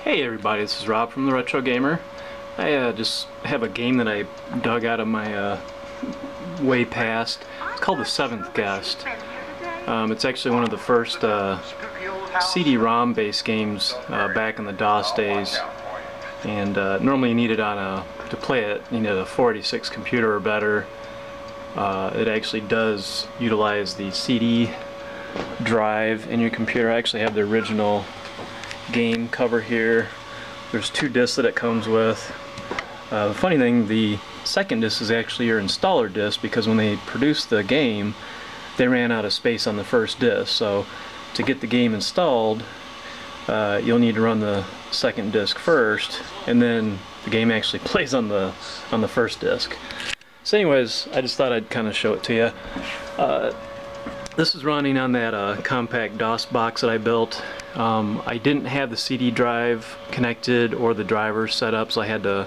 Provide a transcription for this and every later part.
Hey everybody, this is Rob from the Retro Gamer. I just have a game that I dug out of my way past. It's called The Seventh Guest. It's actually one of the first CD-ROM based games back in the DOS days. And normally you need it on to play it, you need a 486 computer or better. It actually does utilize the CD drive in your computer. I actually have the original game cover here. There's 2 discs that it comes with. The funny thing, the second disc is actually your installer disc, because when they produced the game they ran out of space on the first disc. So to get the game installed, you'll need to run the second disc first, and then the game actually plays on the first disc. So anyways, I just thought I'd kind of show it to you. This is running on that compact DOS box that I built. I didn't have the CD drive connected or the driver set up, so I had to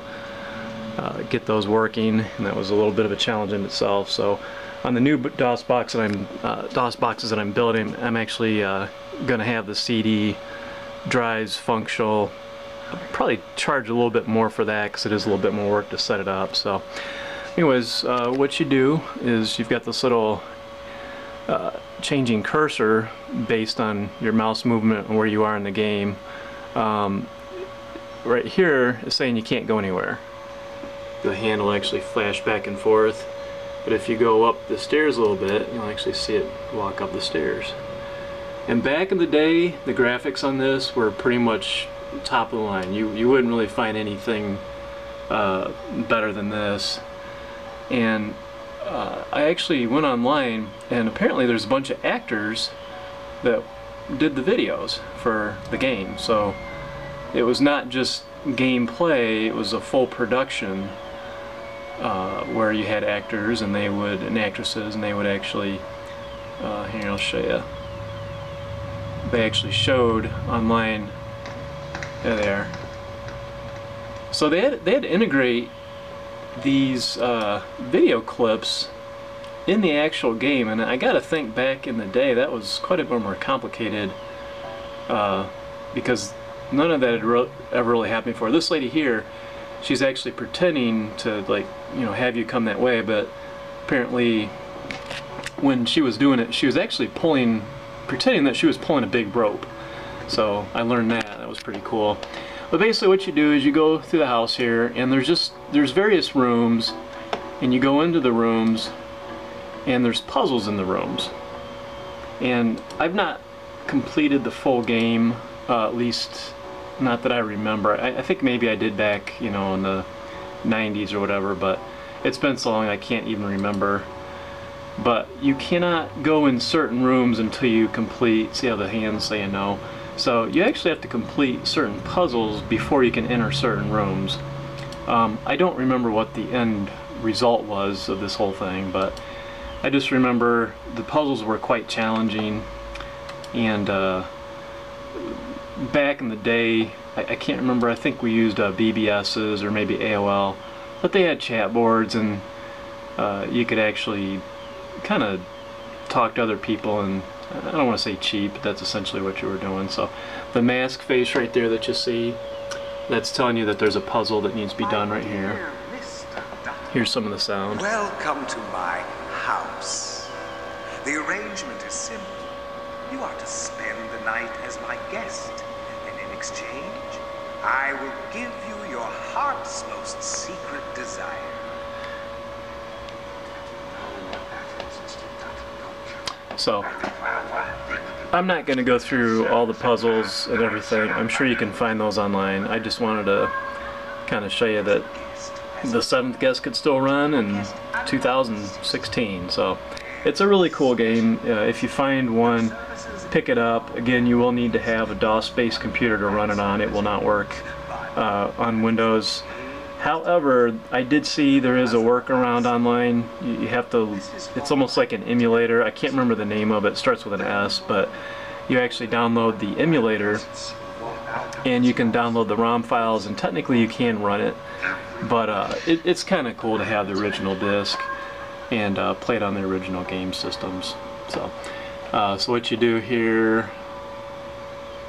get those working, and that was a little bit of a challenge in itself. So on the new DOS boxes that I'm building, I'm actually going to have the CD drives functional. I'll probably charge a little bit more for that because it is a little bit more work to set it up. So anyways, what you do is you've got this little changing cursor based on your mouse movement and where you are in the game. Right here is saying you can't go anywhere. The hand will actually flash back and forth, but if you go up the stairs a little bit, you'll actually see it walk up the stairs. And back in the day, the graphics on this were pretty much top of the line. You wouldn't really find anything better than this. And I actually went online, and apparently there's a bunch of actors that did the videos for the game. So it was not just gameplay, it was a full production where you had actors and actresses, and they would actually, here I'll show you, they actually showed online. There they are. So they had to integrate these video clips in the actual game, and I gotta think back in the day that was quite a bit more complicated, because none of that had ever really happened before. This lady here, she's actually pretending to, like, you know, have you come that way, but apparently when she was doing it, she was actually pretending that she was pulling a big rope. So I learned that was pretty cool. But basically what you do is you go through the house here, and there's various rooms, and you go into the rooms, and there's puzzles in the rooms. And I've not completed the full game, at least not that I remember. I think maybe I did back, you know, in the 90s or whatever, but it's been so long I can't even remember. But you cannot go in certain rooms until you complete, see how the hand's saying no? So you actually have to complete certain puzzles before you can enter certain rooms. I don't remember what the end result was of this whole thing, but I just remember the puzzles were quite challenging. And back in the day, I can't remember, I think we used BBS's or maybe AOL, but they had chat boards, and you could actually kind of talk to other people, and I don't want to say cheat, but that's essentially what you were doing. So the mask face right there that you see, that's telling you that there's a puzzle that needs to be done right here. Here's some of the sound. Welcome to my house. The arrangement is simple. You are to spend the night as my guest, and in exchange, I will give you your heart's most secret desire. So I'm not going to go through all the puzzles and everything. I'm sure you can find those online. I just wanted to kind of show you that The Seventh Guest could still run in 2016. So it's a really cool game. If you find one, pick it up. Again, you will need to have a DOS-based computer to run it on. It will not work on Windows. However, I did see there is a workaround online. You have to, it's almost like an emulator. I can't remember the name of it. It starts with an S, but you actually download the emulator, and you can download the ROM files, and technically you can run it. But it's kind of cool to have the original disc and play it on the original game systems. So what you do here,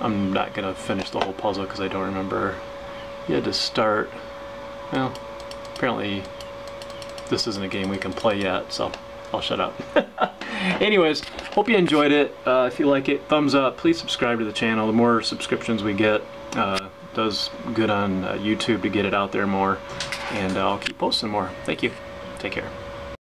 I'm not gonna finish the whole puzzle because I don't remember. You had to start. Well, apparently this isn't a game we can play yet, so I'll shut up. Anyways, hope you enjoyed it. If you like it, thumbs up. Please subscribe to the channel. The more subscriptions we get, does good on YouTube to get it out there more. And I'll keep posting more. Thank you. Take care.